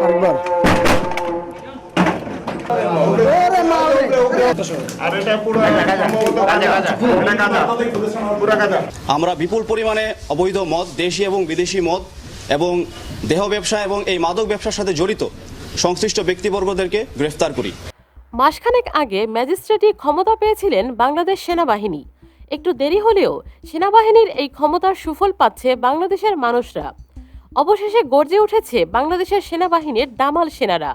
আরেকবার। আমরা বিপুল পরিমাণে অবৈধ মদ, দেশি এবং বিদেশি মদ এবং দেহ ব্যবসা এবং এই মাদক ব্যবসার সাথে জড়িত সংশ্লিষ্ট ব্যক্তিবর্গদেরকে গ্রেফতার করি। মাসখানেক আগে ম্যাজিস্ট্রেটই ক্ষমতা পেয়েছিলেন বাংলাদেশ সেনাবাহিনী। একটু দেরি হলেও সেনাবাহিনীর এই ক্ষমতার সুফল পাচ্ছে বাংলাদেশের মানুষরা। অবশেষে গর্জে উঠেছে বাংলাদেশের সেনাবাহিনীর দামাল সেনারা।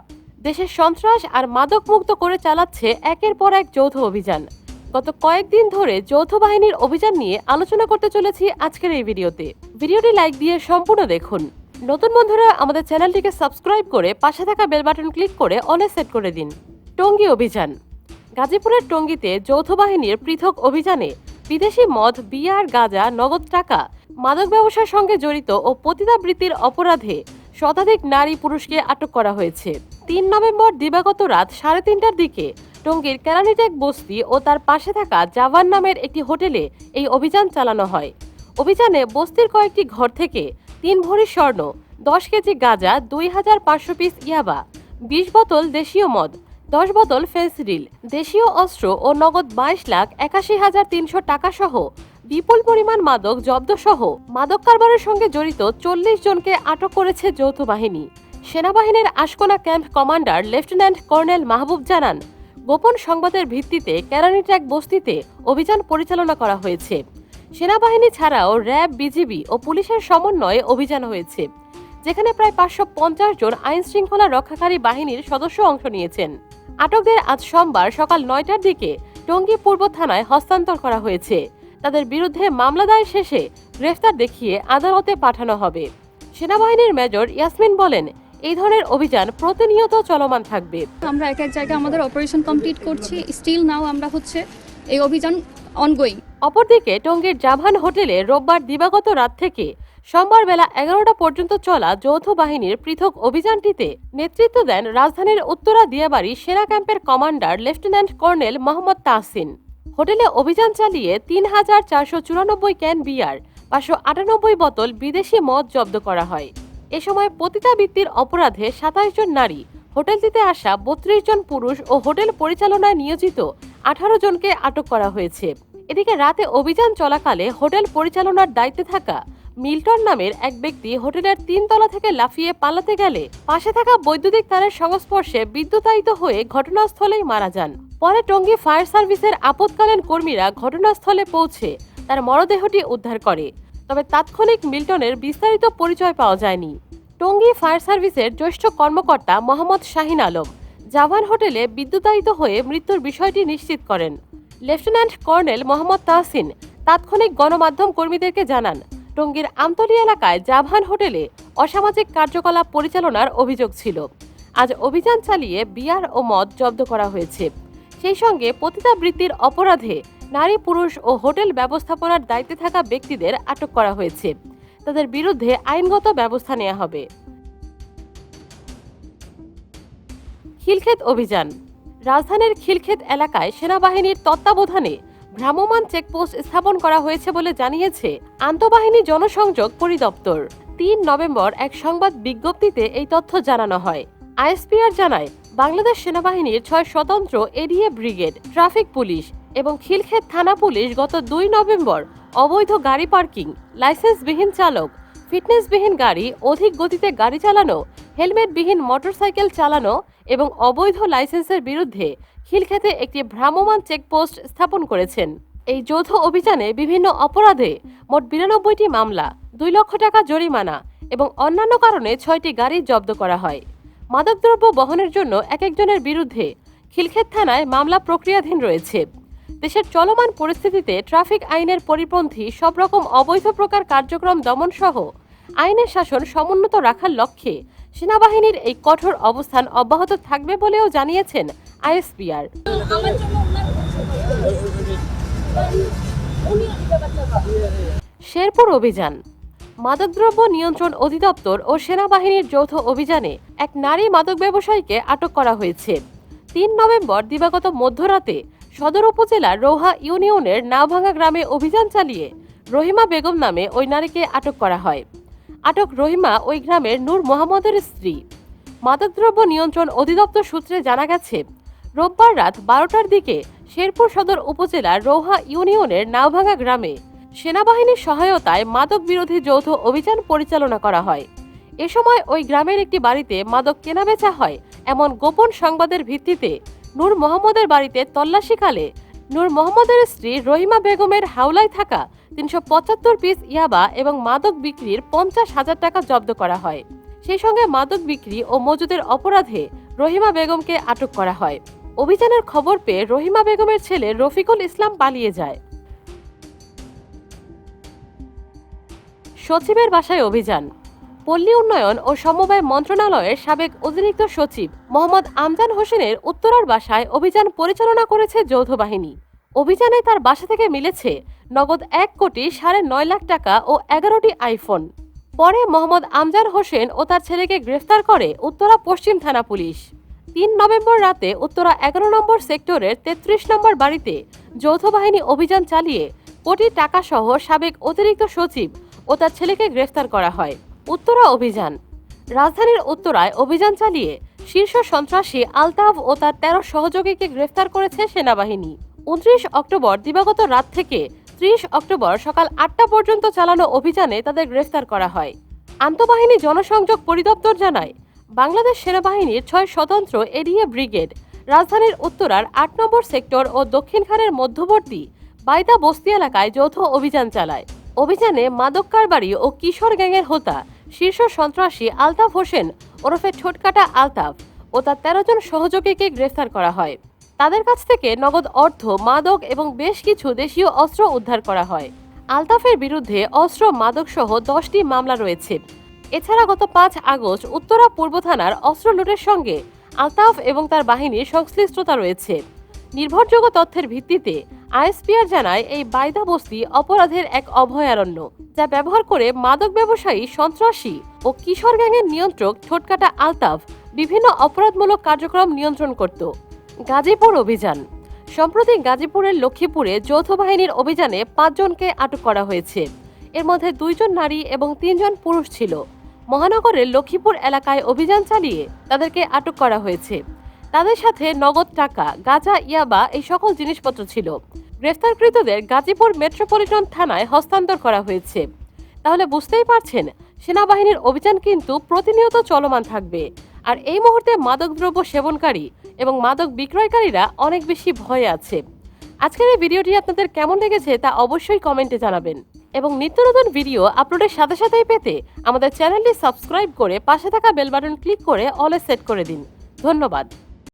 দেশের সন্ত্রাস আর মাদক মুক্ত করে চালাচ্ছে একের পর এক যৌথ অভিযান। গত কয়েকদিন ধরে যৌথ বাহিনীর অভিযান নিয়ে আলোচনা করতে চলেছি আজকের এই ভিডিওতে। ভিডিওটি লাইক দিয়ে সম্পূর্ণ দেখুন। নতুন বন্ধুরা আমাদের চ্যানেলটিকে সাবস্ক্রাইব করে পাশে থাকা বেল বাটন ক্লিক করে অলে সেট করে দিন। টঙ্গী অভিযান। গাজীপুরের টঙ্গীতে যৌথ বাহিনীর পৃথক অভিযানে বিদেশি মদ, বিয়ার, গাঁজা, নগদ টাকা, মাদক ব্যবসার সঙ্গে জড়িত ও পতিতাবৃত্তির অপরাধে শতাধিক নারী পুরুষকে আটক করা হয়েছে। ৩ নভেম্বর দিবাগত রাত 3:30টার দিকে টঙ্গীর কেরানীটেক বস্তি ও তার পাশে থাকা জাভান নামের একটি হোটেলে এই অভিযান চালানো হয়। অভিযানে বস্তির কয়েকটি ঘর থেকে 3 ভরি স্বর্ণ, 10 কেজি গাঁজা, 2500 পিস ইয়াবা, 20 বোতল দেশীয় মদ, 10 বোতল ফেন্সিডিল, দেশীয় অস্ত্র ও নগদ 22,81,300 টাকা সহ বিপুল পরিমাণ মাদক জব্দ সহ মাদক কারবারের সঙ্গে জড়িত 40 জনকে আটক করেছে যৌথ বাহিনী। সেনাবাহিনীর Ashkona camp commander lieutenant colonel Mahbub জানান, গোপন সংবাদের ভিত্তিতে কেরানীট্যাক বস্তিতে অভিযান পরিচালনা করা হয়েছে। সেনাবাহিনী ছাড়াও র্যাব, বিজিবি ও পুলিশের সমন্বয়ে অভিযান হয়েছে, যেখানে প্রায় 550 জন আইন শৃঙ্খলা রক্ষাকারী বাহিনীর সদস্য অংশ নিয়েছেন। আটকদের আজ সোমবার সকাল 9টার দিকে টঙ্গী পূর্ব থানায় হস্তান্তর করা হয়েছে। তাদের বিরুদ্ধে মামলা দায়ের শেষে গ্রেফতার দেখিয়ে আদালতে পাঠানো হবে। সেনাবাহিনীর মেজর ইয়াসমিন বলেন, এই ধরনের অভিযান প্রতিনিয়ত চলমান থাকবে। আমরা এক এক জায়গায় আমাদের অপারেশন কমপ্লিট করছি, স্টিল নাও আমরা এই অভিযান অনগোয়িং। অপরদিকে টঙ্গীর জাভান হোটেলে রোববার দিবাগত রাত থেকে সোমবার বেলা 11টা পর্যন্ত চলা যৌথ বাহিনীর পৃথক অভিযানটিতে নেতৃত্ব দেন রাজধানীর উত্তরা দিয়াবাড়ি সেনা ক্যাম্পের commander lieutenant colonel Mohammad Tahsin. হোটেলে অভিযান চালিয়ে 3,494 ক্যান বিয়ার, 598 বোতল বিদেশি মদ জব্দ করা হয়। এ সময় পতিতাবৃত্তির অপরাধে 27 জন নারী, হোটেলটিতে আসা 32 জন পুরুষ ও হোটেল পরিচালনায় নিয়োজিত 18 জনকে আটক করা হয়েছে। এদিকে রাতে অভিযান চলাকালে হোটেল পরিচালনার দায়িত্বে থাকা মিল্টন নামের এক ব্যক্তি হোটেলের 3 তলা থেকে লাফিয়ে পালাতে গেলে পাশে থাকা বৈদ্যুতিক তারের সংস্পর্শে বিদ্যুতায়িত হয়ে ঘটনাস্থলেই মারা যান। পরে টঙ্গী ফায়ার সার্ভিসের আপৎকালীন কর্মীরা ঘটনাস্থলে পৌঁছে তার মরদেহটি উদ্ধার করে, তবে তাৎক্ষণিক মিল্টনের বিস্তারিত পরিচয় পাওয়া যায়নি। টঙ্গী ফায়ার সার্ভিসের জ্যেষ্ঠ কর্মকর্তা মোহাম্মদ শাহিন আলম জাভান হোটেলে বিদ্যুতায়িত হয়ে মৃত্যুর বিষয়টি নিশ্চিত করেন। লেফটেন্যান্ট কর্নেল মোহাম্মদ তাহসিন তাৎক্ষণিক গণমাধ্যম কর্মীদেরকে জানান, টঙ্গীর আমতলী এলাকায় জাভান হোটেলে অসামাজিক কার্যকলাপ পরিচালনার অভিযোগ ছিল। আজ অভিযান চালিয়ে বিয়ার ও মদ জব্দ করা হয়েছে। সেই সঙ্গে পতিতাবৃত্তির অপরাধে নারী, পুরুষ ও হোটেল ব্যবস্থাপনার দায়িত্বে থাকা ব্যক্তিদের আটক করা হয়েছে। তাদের বিরুদ্ধে আইনগত ব্যবস্থা নেওয়া হবে। খিলক্ষেত অভিযান। রাজধানীর খিলক্ষেত এলাকায় সেনাবাহিনীর তত্ত্বাবধানে ভ্রাম্যমাণ চেকপোস্ট স্থাপন করা হয়েছে বলে জানিয়েছে আন্তঃবাহিনী জনসংযোগ পরিদপ্তর। 3 নভেম্বর এক সংবাদ বিজ্ঞপ্তিতে এই তথ্য জানানো হয়। আইএসপিআর জানায়, বাংলাদেশ সেনাবাহিনীর 6 স্বতন্ত্র এডিএ ব্রিগেড, ট্রাফিক পুলিশ এবং খিলক্ষেত থানা পুলিশ গত 2 নভেম্বর অবৈধ গাড়ি পার্কিং, লাইসেন্সবিহীন চালক, ফিটনেসবিহীন গাড়ি, অধিক গতিতে গাড়ি চালানো, হেলমেটবিহীন মোটরসাইকেল চালানো এবং অবৈধ লাইসেন্সের বিরুদ্ধে খিলক্ষেতে একটি ভ্রাম্যমাণ চেকপোস্ট স্থাপন করেছেন। এই যৌথ অভিযানে বিভিন্ন অপরাধে মোট 92টি মামলা, 2 লক্ষ টাকা জরিমানা এবং অন্যান্য কারণে 6টি গাড়ি জব্দ করা হয়। মাদকদ্রব্য বহনের জন্য এক একজনের বিরুদ্ধে খিলক্ষেত থানায় মামলা প্রক্রিয়াধীন রয়েছে। দেশের চলমান পরিস্থিতিতে ট্রাফিক আইনের পরিপন্থী সব রকম অবৈধ প্রকার কার্যক্রম দমন সহ আইনের শাসন সমুন্নত রাখার লক্ষ্যে সেনাবাহিনীর এই কঠোর অবস্থান অব্যাহত থাকবে বলেও জানিয়েছেন আইএসপিআর। শেরপুর অভিযান। মাদকদ্রব্য নিয়ন্ত্রণ অধিদপ্তর ও সেনাবাহিনীর যৌথ অভিযানে এক নারী মাদক ব্যবসায়ীকে আটক করা হয়েছে। 3 নভেম্বর দিবাগত মধ্যরাতে সদর উপজেলার রৌহা ইউনিয়নের নাওভাঙ্গা গ্রামে অভিযান চালিয়ে রহিমা বেগম নামে ওই নারীকে আটক করা হয়। আটক রহিমা ওই গ্রামের নূর মোহাম্মদের স্ত্রী। মাদকদ্রব্য নিয়ন্ত্রণ অধিদপ্তর সূত্রে জানা গেছে, রোববার রাত 12টার দিকে শেরপুর সদর উপজেলার রৌহা ইউনিয়নের নাওভাঙ্গা গ্রামে সেনাবাহিনীর সহায়তায় মাদক বিরোধী যৌথ অভিযান পরিচালনা করা হয়। এ সময় ওই গ্রামের একটি বাড়িতে মাদক কেনাবেচা হয় এমন গোপন সংবাদের ভিত্তিতে নূর মোহাম্মদের বাড়িতে তল্লাশিকালে নূর মোহাম্মদের স্ত্রী রহিমা বেগমের হাওলায় থাকা 375 পিস ইয়াবা এবং মাদক বিক্রির 50,000 টাকা জব্দ করা হয়। সেই সঙ্গে মাদক বিক্রি ও মজুদের অপরাধে রহিমা বেগমকে আটক করা হয়। অভিযানের খবর পেয়ে রহিমা বেগমের ছেলে রফিকুল ইসলাম পালিয়ে যায়। সচিবের বাসায় অভিযান। পল্লী উন্নয়ন ও সমবায় মন্ত্রণালয়ের সাবেক অতিরিক্ত সচিব মোহাম্মদ আমজাদ হোসেনের উত্তরার বাসায় অভিযান পরিচালনা করেছে যৌথ বাহিনী। অভিযানে তার বাসা থেকে মিলেছে নগদ 1,9.5 লাখ টাকা ও 11টি আইফোন। পরে মোহাম্মদ আমজাদ হোসেন ও তার ছেলেকে গ্রেফতার করে উত্তরা পশ্চিম থানা পুলিশ। 3 নভেম্বর রাতে উত্তরা 11 নম্বর সেক্টরের 33 নম্বর বাড়িতে যৌথ বাহিনী অভিযান চালিয়ে কোটি টাকা সহ সাবেক অতিরিক্ত সচিব ও তার ছেলেকে গ্রেফতার করা হয়। উত্তরা অভিযান। রাজধানীর উত্তরায় অভিযান চালিয়ে শীর্ষ সন্ত্রাসী আলতাফ ও তার 13 সহযোগীকে গ্রেফতার করেছে সেনাবাহিনী। 29 অক্টোবর দিবাগত রাত থেকে 30 অক্টোবর সকাল 8টা পর্যন্ত চালানো অভিযানে তাদের গ্রেফতার করা হয়। আন্তঃবাহিনী জনসংযোগ পরিদপ্তর জানায়, বাংলাদেশ সেনাবাহিনীর 6 স্বতন্ত্র এডিএ ব্রিগেড রাজধানীর উত্তরার 8 নম্বর সেক্টর ও দক্ষিণখানের মধ্যবর্তী বাইদা বস্তি এলাকায় যৌথ অভিযান চালায়। অভিযানে মাদক কারবারি ও কিশোর গ্যাংয়ের হোতা শীর্ষ সন্ত্রাসী আলতাফ হোসেন ওরফে ছোটকাটা আলতাফ ও তার 13 জন সহযোগীকে গ্রেফতার করা হয়। তাদের কাছ থেকে নগদ অর্থ, মাদক এবং বেশ কিছু দেশীয় অস্ত্র উদ্ধার করা হয়। আলতাফের বিরুদ্ধে অস্ত্র, মাদক সহ 10টি মামলা রয়েছে। এছাড়া গত 5 আগস্ট উত্তরা পূর্ব থানার অস্ত্র লুটের সঙ্গে আলতাফ এবং তার বাহিনীর সংশ্লিষ্টতা রয়েছে। নির্ভরযোগ্য তথ্যের ভিত্তিতে আইএসপিআর জানায়, এই বাইদা বস্তি অপরাধের এক অভয়ারণ্য, যা ব্যবহার করে মাদক ব্যবসায়ী, সন্ত্রাসী ও কিশোর গ্যাংয়ের নিয়ন্ত্রক ছোটকাটা আলতাফ বিভিন্ন অপরাধমূলক কার্যক্রম নিয়ন্ত্রণ করত। গাজীপুর অভিযান। সম্প্রতি গাজীপুরের লক্ষ্মীপুরে যৌথ বাহিনীর অভিযানে 5 জনকে আটক করা হয়েছে। এর মধ্যে 2 জন নারী এবং 3 জন পুরুষ ছিল। মহানগরের লক্ষ্মীপুর এলাকায় অভিযান চালিয়ে তাদেরকে আটক করা হয়েছে। তাদের সাথে নগদ টাকা, গাঁজা, ইয়াবা এই সকল জিনিসপত্র ছিল। গ্রেফতারকৃতদের গাজীপুর মেট্রোপলিটন থানায় হস্তান্তর করা হয়েছে। তাহলে বুঝতেই পারছেন, সেনাবাহিনীর অভিযান কিন্তু প্রতিনিয়ত চলমান থাকবে। আর এই মুহূর্তে মাদকদ্রব্য সেবনকারী এবং মাদক বিক্রয়কারীরা অনেক বেশি ভয়ে আছে। আজকের এই ভিডিওটি আপনাদের কেমন লেগেছে তা অবশ্যই কমেন্টে জানাবেন এবং নিত্য নতুন ভিডিও আপলোডের সাথে সাথেই পেতে আমাদের চ্যানেলটি সাবস্ক্রাইব করে পাশে থাকা বেল বাটন ক্লিক করে অলে সেট করে দিন। ধন্যবাদ।